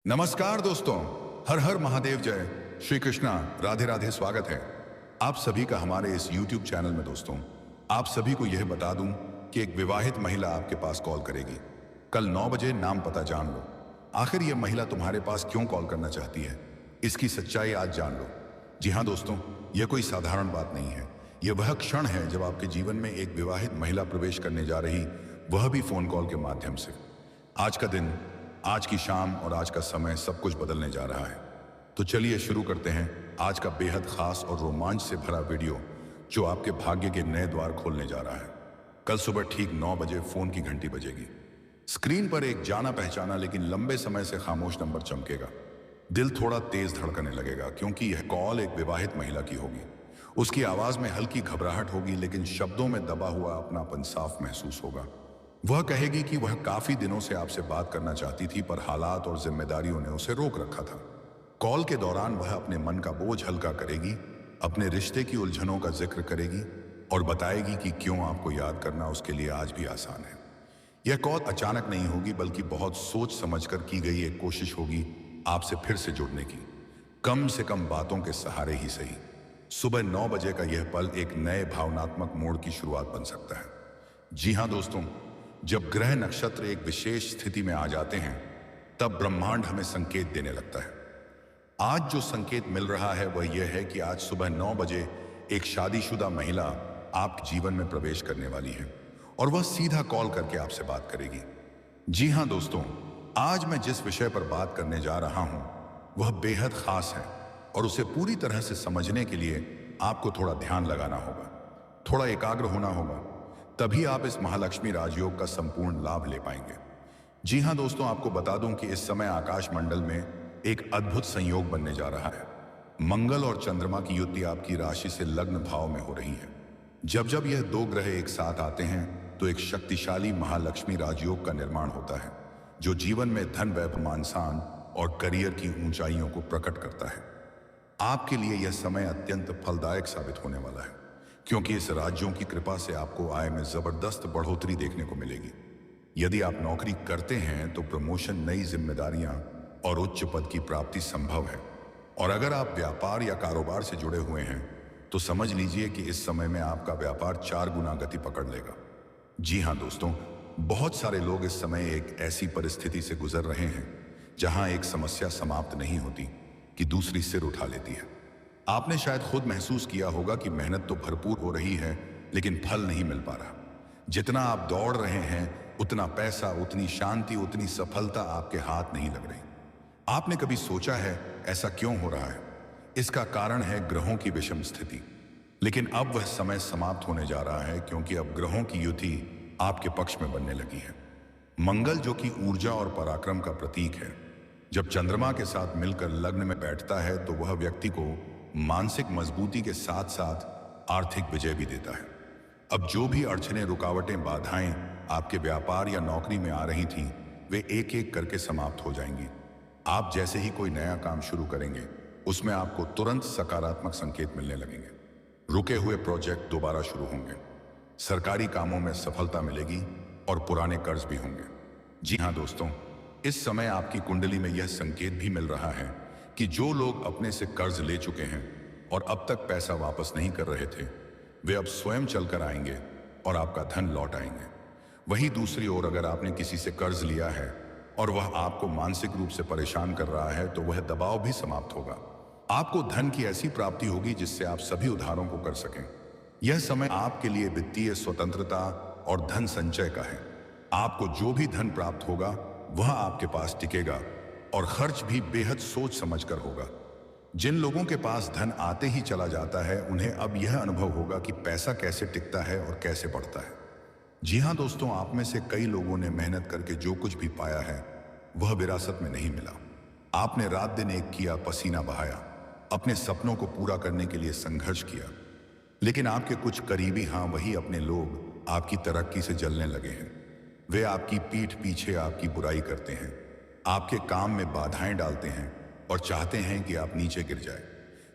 नमस्कार दोस्तों। हर हर महादेव जय। श्री कृष्णा राधे राधे। स्वागत है आप सभी का हमारे इस YouTube चैनल में। दोस्तों, आप सभी को यह बता दूं कि एक विवाहित महिला आपके पास कॉल करेगी कल 9 बजे। नाम पता जान लो। आखिर यह महिला तुम्हारे पास क्यों कॉल करना चाहती है, इसकी सच्चाई आज जान लो। जी हाँ दोस्तों, यह कोई साधारण बात नहीं है। यह वह क्षण है जब आपके जीवन में एक विवाहित महिला प्रवेश करने जा रही, वह भी फोन कॉल के माध्यम से। आज का दिन, आज की शाम और आज का समय सब कुछ बदलने जा रहा है। तो चलिए शुरू करते हैं आज का बेहद खास और रोमांच से भरा वीडियो, जो आपके भाग्य के नए द्वार खोलने जा रहा है। कल सुबह ठीक 9 बजे फोन की घंटी बजेगी। स्क्रीन पर एक जाना पहचाना लेकिन लंबे समय से खामोश नंबर चमकेगा। दिल थोड़ा तेज धड़कने लगेगा, क्योंकि यह कॉल एक विवाहित महिला की होगी। उसकी आवाज में हल्की घबराहट होगी, लेकिन शब्दों में दबा हुआ अपनापन साफ महसूस होगा। वह कहेगी कि वह काफी दिनों से आपसे बात करना चाहती थी, पर हालात और जिम्मेदारियों ने उसे रोक रखा था। कॉल के दौरान वह अपने मन का बोझ हल्का करेगी, अपने रिश्ते की उलझनों का जिक्र करेगी और बताएगी कि क्यों आपको याद करना उसके लिए आज भी आसान है। यह कॉल अचानक नहीं होगी, बल्कि बहुत सोच समझकर की गई एक कोशिश होगी आपसे फिर से जुड़ने की, कम से कम बातों के सहारे ही सही। सुबह 9 बजे का यह पल एक नए भावनात्मक मोड़ की शुरुआत बन सकता है। जी हाँ दोस्तों, जब ग्रह नक्षत्र एक विशेष स्थिति में आ जाते हैं, तब ब्रह्मांड हमें संकेत देने लगता है। आज जो संकेत मिल रहा है वह यह है कि आज सुबह 9 बजे एक शादीशुदा महिला आपके जीवन में प्रवेश करने वाली है, और वह सीधा कॉल करके आपसे बात करेगी। जी हाँ दोस्तों, आज मैं जिस विषय पर बात करने जा रहा हूं वह बेहद खास है, और उसे पूरी तरह से समझने के लिए आपको थोड़ा ध्यान लगाना होगा, थोड़ा एकाग्र होना होगा। तभी आप इस महालक्ष्मी राजयोग का संपूर्ण लाभ ले पाएंगे। जी हाँ दोस्तों, आपको बता दूं कि इस समय आकाश मंडल में एक अद्भुत संयोग बनने जा रहा है। मंगल और चंद्रमा की युति आपकी राशि से लग्न भाव में हो रही है। जब जब यह दो ग्रह एक साथ आते हैं तो एक शक्तिशाली महालक्ष्मी राजयोग का निर्माण होता है, जो जीवन में धन, वैभव, मान-शान और करियर की ऊंचाइयों को प्रकट करता है। आपके लिए यह समय अत्यंत फलदायक साबित होने वाला है, क्योंकि इस राज्यों की कृपा से आपको आय में जबरदस्त बढ़ोतरी देखने को मिलेगी। यदि आप नौकरी करते हैं तो प्रमोशन, नई जिम्मेदारियां और उच्च पद की प्राप्ति संभव है। और अगर आप व्यापार या कारोबार से जुड़े हुए हैं तो समझ लीजिए कि इस समय में आपका व्यापार 4 गुना गति पकड़ लेगा। जी हाँ दोस्तों, बहुत सारे लोग इस समय एक ऐसी परिस्थिति से गुजर रहे हैं जहां एक समस्या समाप्त नहीं होती कि दूसरी सिर उठा लेती है। आपने शायद खुद महसूस किया होगा कि मेहनत तो भरपूर हो रही है, लेकिन फल नहीं मिल पा रहा। जितना आप दौड़ रहे हैं, उतना पैसा, उतनी शांति, उतनी सफलता आपके हाथ नहीं लग रही। आपने कभी सोचा है ऐसा क्यों हो रहा है? इसका कारण है ग्रहों की विषम स्थिति। लेकिन अब वह समय समाप्त होने जा रहा है, क्योंकि अब ग्रहों की युति आपके पक्ष में बनने लगी है। मंगल, जो कि ऊर्जा और पराक्रम का प्रतीक है, जब चंद्रमा के साथ मिलकर लग्न में बैठता है तो वह व्यक्ति को मानसिक मजबूती के साथ साथ आर्थिक विजय भी देता है। अब जो भी अड़चनें, रुकावटें, बाधाएं आपके व्यापार या नौकरी में आ रही थीं, वे एक एक करके समाप्त हो जाएंगी। आप जैसे ही कोई नया काम शुरू करेंगे, उसमें आपको तुरंत सकारात्मक संकेत मिलने लगेंगे। रुके हुए प्रोजेक्ट दोबारा शुरू होंगे, सरकारी कामों में सफलता मिलेगी और पुराने कर्ज भी होंगे। जी हाँ दोस्तों, इस समय आपकी कुंडली में यह संकेत भी मिल रहा है कि जो लोग अपने से कर्ज ले चुके हैं और अब तक पैसा वापस नहीं कर रहे थे, वे अब स्वयं चलकर आएंगे और आपका धन लौट आएंगे। वहीं दूसरी ओर, अगर आपने किसी से कर्ज लिया है और वह आपको मानसिक रूप से परेशान कर रहा है, तो वह दबाव भी समाप्त होगा। आपको धन की ऐसी प्राप्ति होगी जिससे आप सभी उधारों को कर सकें। यह समय आपके लिए वित्तीय स्वतंत्रता और धन संचय का है। आपको जो भी धन प्राप्त होगा वह आपके पास टिकेगा और खर्च भी बेहद सोच समझकर होगा। जिन लोगों के पास धन आते ही चला जाता है, उन्हें अब यह अनुभव होगा कि पैसा कैसे टिकता है और कैसे बढ़ता है। जी हाँ दोस्तों, आप में से कई लोगों ने मेहनत करके जो कुछ भी पाया है वह विरासत में नहीं मिला। आपने रात दिन एक किया, पसीना बहाया, अपने सपनों को पूरा करने के लिए संघर्ष किया, लेकिन आपके कुछ करीबी, हाँ वही अपने लोग, आपकी तरक्की से जलने लगे हैं। वे आपकी पीठ पीछे आपकी बुराई करते हैं, आपके काम में बाधाएं डालते हैं और चाहते हैं कि आप नीचे गिर जाए।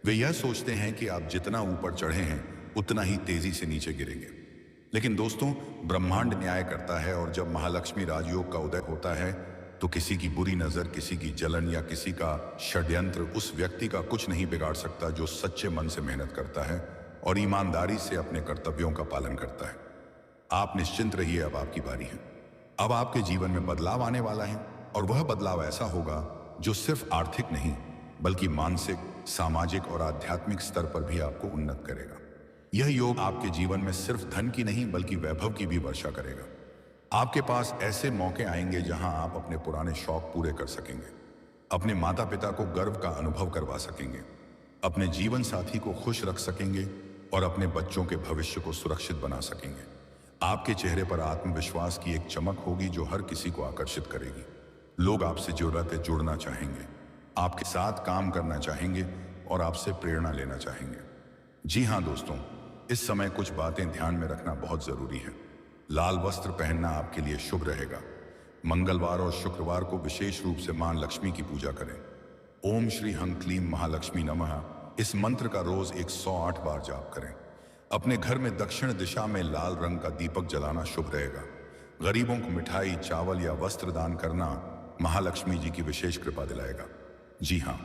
वे यह सोचते हैं कि आप जितना ऊपर चढ़े हैं उतना ही तेजी से नीचे गिरेंगे। लेकिन दोस्तों, ब्रह्मांड न्याय करता है, और जब महालक्ष्मी राजयोग का उदय होता है तो किसी की बुरी नजर, किसी की जलन या किसी का षड्यंत्र उस व्यक्ति का कुछ नहीं बिगाड़ सकता जो सच्चे मन से मेहनत करता है और ईमानदारी से अपने कर्तव्यों का पालन करता है। आप निश्चिंत रहिए, अब आपकी बारी है। अब आपके जीवन में बदलाव आने वाला है और वह बदलाव ऐसा होगा जो सिर्फ आर्थिक नहीं बल्कि मानसिक, सामाजिक और आध्यात्मिक स्तर पर भी आपको उन्नत करेगा। यह योग आपके जीवन में सिर्फ धन की नहीं बल्कि वैभव की भी वर्षा करेगा। आपके पास ऐसे मौके आएंगे जहां आप अपने पुराने शौक पूरे कर सकेंगे, अपने माता पिता को गर्व का अनुभव करवा सकेंगे, अपने जीवन साथी को खुश रख सकेंगे और अपने बच्चों के भविष्य को सुरक्षित बना सकेंगे। आपके चेहरे पर आत्मविश्वास की एक चमक होगी जो हर किसी को आकर्षित करेगी। लोग आपसे जुड़ना चाहेंगे, आपके साथ काम करना चाहेंगे और आपसे प्रेरणा लेना चाहेंगे। जी हाँ दोस्तों, इस समय कुछ बातें ध्यान में रखना बहुत जरूरी है। लाल वस्त्र पहनना आपके लिए शुभ रहेगा। मंगलवार और शुक्रवार को विशेष रूप से मां लक्ष्मी की पूजा करें। ओम श्री हं क्लीम महालक्ष्मी नमः इस मंत्र का रोज 108 बार जाप करें। अपने घर में दक्षिण दिशा में लाल रंग का दीपक जलाना शुभ रहेगा। गरीबों को मिठाई, चावल या वस्त्र दान करना महालक्ष्मी जी की विशेष कृपा दिलाएगा। जी हाँ,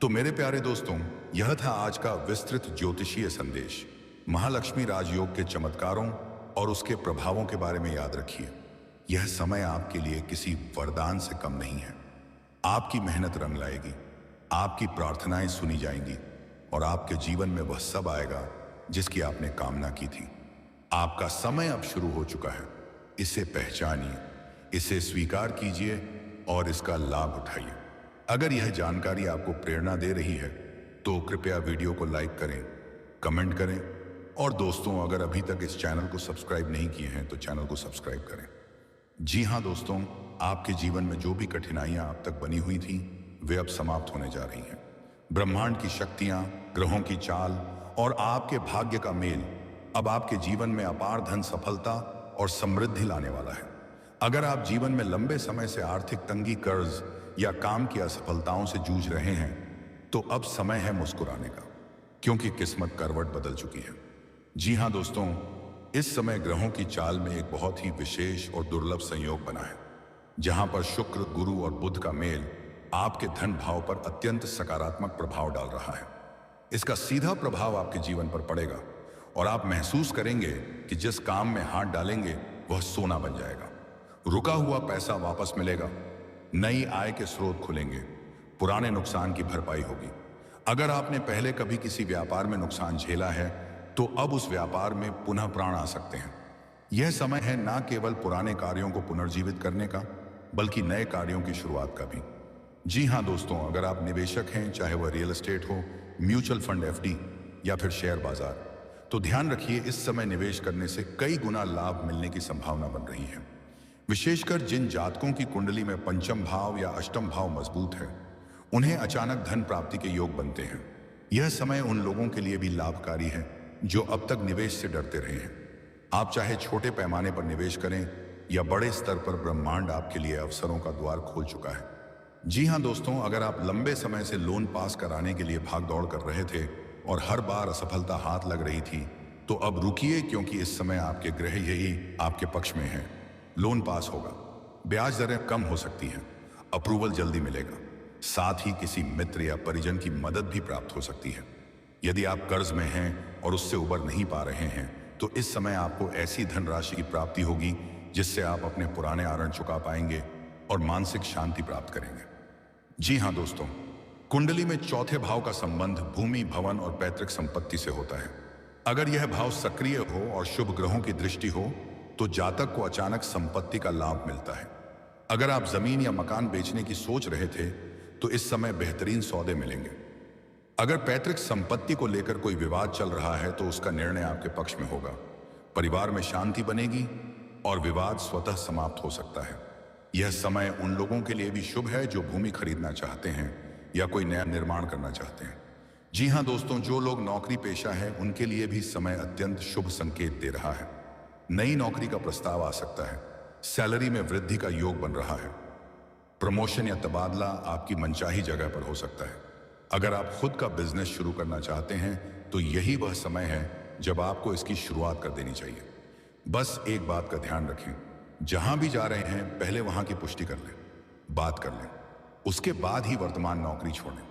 तो मेरे प्यारे दोस्तों, यह था आज का विस्तृत ज्योतिषीय संदेश। महालक्ष्मी राजयोग के चमत्कारों और उसके प्रभावों के बारे में याद रखिए। यह समय आपके लिए किसी वरदान से कम नहीं है। आपकी मेहनत रंग लाएगी, आपकी प्रार्थनाएं सुनी जाएंगी और आपके जीवन में वह सब आएगा जिसकी आपने कामना की थी। आपका समय अब शुरू हो चुका है। इसे पहचानिए, इसे स्वीकार कीजिए और इसका लाभ उठाइए। अगर यह जानकारी आपको प्रेरणा दे रही है तो कृपया वीडियो को लाइक करें, कमेंट करें और दोस्तों, अगर अभी तक इस चैनल को सब्सक्राइब नहीं किए हैं तो चैनल को सब्सक्राइब करें। जी हाँ दोस्तों, आपके जीवन में जो भी कठिनाइयां अब तक बनी हुई थी वे अब समाप्त होने जा रही हैं। ब्रह्मांड की शक्तियां, ग्रहों की चाल और आपके भाग्य का मेल अब आपके जीवन में अपार धन, सफलता और समृद्धि लाने वाला है। अगर आप जीवन में लंबे समय से आर्थिक तंगी, कर्ज या काम की असफलताओं से जूझ रहे हैं तो अब समय है मुस्कुराने का, क्योंकि किस्मत करवट बदल चुकी है। जी हाँ दोस्तों, इस समय ग्रहों की चाल में एक बहुत ही विशेष और दुर्लभ संयोग बना है, जहां पर शुक्र, गुरु और बुध का मेल आपके धन भाव पर अत्यंत सकारात्मक प्रभाव डाल रहा है। इसका सीधा प्रभाव आपके जीवन पर पड़ेगा और आप महसूस करेंगे कि जिस काम में हाथ डालेंगे वह सोना बन जाएगा। रुका हुआ पैसा वापस मिलेगा, नई आय के स्रोत खुलेंगे, पुराने नुकसान की भरपाई होगी। अगर आपने पहले कभी किसी व्यापार में नुकसान झेला है तो अब उस व्यापार में पुनः प्राण आ सकते हैं। यह समय है ना केवल पुराने कार्यों को पुनर्जीवित करने का बल्कि नए कार्यों की शुरुआत का भी। जी हाँ दोस्तों, अगर आप निवेशक हैं, चाहे वह रियल एस्टेट हो, म्यूचुअल फंड, एफडी या फिर शेयर बाजार, तो ध्यान रखिए इस समय निवेश करने से कई गुना लाभ मिलने की संभावना बन रही है। विशेषकर जिन जातकों की कुंडली में पंचम भाव या अष्टम भाव मजबूत है, उन्हें अचानक धन प्राप्ति के योग बनते हैं। यह समय उन लोगों के लिए भी लाभकारी है जो अब तक निवेश से डरते रहे हैं। आप चाहे छोटे पैमाने पर निवेश करें या बड़े स्तर पर, ब्रह्मांड आपके लिए अवसरों का द्वार खोल चुका है। जी हाँ दोस्तों, अगर आप लंबे समय से लोन पास कराने के लिए भाग दौड़ कर रहे थे और हर बार असफलता हाथ लग रही थी, तो अब रुकिए, क्योंकि इस समय आपके ग्रह यही आपके पक्ष में है। लोन पास होगा, ब्याज दरें कम हो सकती हैं, अप्रूवल जल्दी मिलेगा, साथ ही किसी मित्र या परिजन की मदद भी प्राप्त हो सकती है। यदि आप कर्ज में हैं और उससे उबर नहीं पा रहे हैं तो इस समय आपको ऐसी धनराशि की प्राप्ति होगी जिससे आप अपने पुराने आरण चुका पाएंगे और मानसिक शांति प्राप्त करेंगे। जी हाँ दोस्तों, कुंडली में चौथे भाव का संबंध भूमि, भवन और पैतृक संपत्ति से होता है। अगर यह भाव सक्रिय हो और शुभ ग्रहों की दृष्टि हो तो जातक को अचानक संपत्ति का लाभ मिलता है। अगर आप जमीन या मकान बेचने की सोच रहे थे तो इस समय बेहतरीन सौदे मिलेंगे। अगर पैतृक संपत्ति को लेकर कोई विवाद चल रहा है तो उसका निर्णय आपके पक्ष में होगा। परिवार में शांति बनेगी और विवाद स्वतः समाप्त हो सकता है। यह समय उन लोगों के लिए भी शुभ है जो भूमि खरीदना चाहते हैं या कोई नया निर्माण करना चाहते हैं। जी हाँ दोस्तों, जो लोग नौकरी पेशा है उनके लिए भी समय अत्यंत शुभ संकेत दे रहा है। नई नौकरी का प्रस्ताव आ सकता है, सैलरी में वृद्धि का योग बन रहा है, प्रमोशन या तबादला आपकी मनचाही जगह पर हो सकता है। अगर आप खुद का बिजनेस शुरू करना चाहते हैं तो यही वह समय है जब आपको इसकी शुरुआत कर देनी चाहिए। बस एक बात का ध्यान रखें, जहां भी जा रहे हैं पहले वहां की पुष्टि कर लें। बात कर लें, उसके बाद ही वर्तमान नौकरी छोड़ें।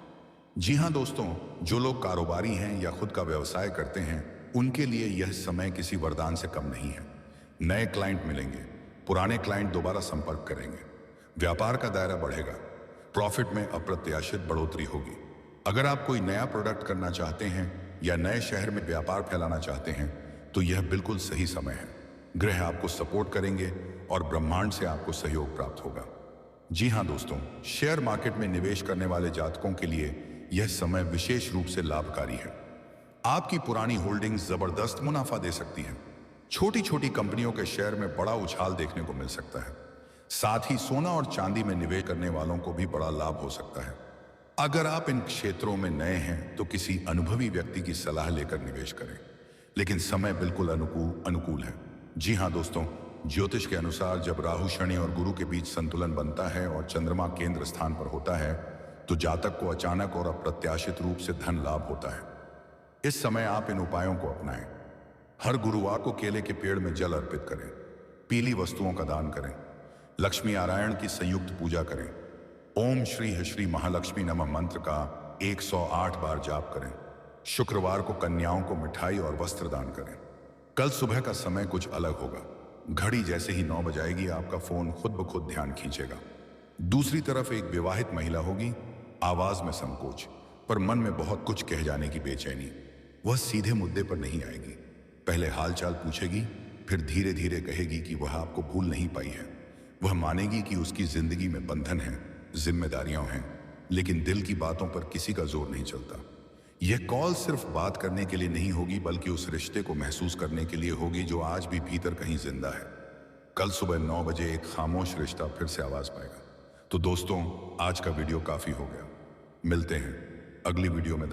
जी हाँ दोस्तों, जो लोग कारोबारी हैं या खुद का व्यवसाय करते हैं, उनके लिए यह समय किसी वरदान से कम नहीं है। नए क्लाइंट मिलेंगे, पुराने क्लाइंट दोबारा संपर्क करेंगे, व्यापार का दायरा बढ़ेगा, प्रॉफिट में अप्रत्याशित बढ़ोतरी होगी। अगर आप कोई नया प्रोडक्ट करना चाहते हैं या नए शहर में व्यापार फैलाना चाहते हैं, तो यह बिल्कुल सही समय है। ग्रह आपको सपोर्ट करेंगे और ब्रह्मांड से आपको सहयोग प्राप्त होगा। जी हाँ दोस्तों, शेयर मार्केट में निवेश करने वाले जातकों के लिए यह समय विशेष रूप से लाभकारी है। आपकी पुरानी होल्डिंग्स जबरदस्त मुनाफा दे सकती हैं। छोटी छोटी कंपनियों के शेयर में बड़ा उछाल देखने को मिल सकता है। साथ ही सोना और चांदी में निवेश करने वालों को भी बड़ा लाभ हो सकता है। अगर आप इन क्षेत्रों में नए हैं तो किसी अनुभवी व्यक्ति की सलाह लेकर निवेश करें, लेकिन समय बिल्कुल अनुकूल है। जी हाँ दोस्तों, ज्योतिष के अनुसार जब राहु, शनि और गुरु के बीच संतुलन बनता है और चंद्रमा केंद्र स्थान पर होता है, तो जातक को अचानक और अप्रत्याशित रूप से धन लाभ होता है। इस समय आप इन उपायों को अपनाएं। हर गुरुवार को केले के पेड़ में जल अर्पित करें, पीली वस्तुओं का दान करें, लक्ष्मी नारायण की संयुक्त पूजा करें, ओम श्री महालक्ष्मी नमः मंत्र का 108 बार जाप करें। शुक्रवार को कन्याओं को मिठाई और वस्त्र दान करें। कल सुबह का समय कुछ अलग होगा। घड़ी जैसे ही 9 बजाएगी, आपका फोन खुद ब खुद ध्यान खींचेगा। दूसरी तरफ एक विवाहित महिला होगी, आवाज में संकोच पर मन में बहुत कुछ कह जाने की बेचैनी। वह सीधे मुद्दे पर नहीं आएगी, पहले हालचाल पूछेगी, फिर धीरे धीरे कहेगी कि वह आपको भूल नहीं पाई है। वह मानेगी कि उसकी जिंदगी में बंधन है, जिम्मेदारियां हैं, लेकिन दिल की बातों पर किसी का जोर नहीं चलता। यह कॉल सिर्फ बात करने के लिए नहीं होगी, बल्कि उस रिश्ते को महसूस करने के लिए होगी जो आज भी भीतर कहीं जिंदा है। कल सुबह 9 बजे एक खामोश रिश्ता फिर से आवाज पाएगा। तो दोस्तों, आज का वीडियो काफी हो गया। मिलते हैं अगली वीडियो में।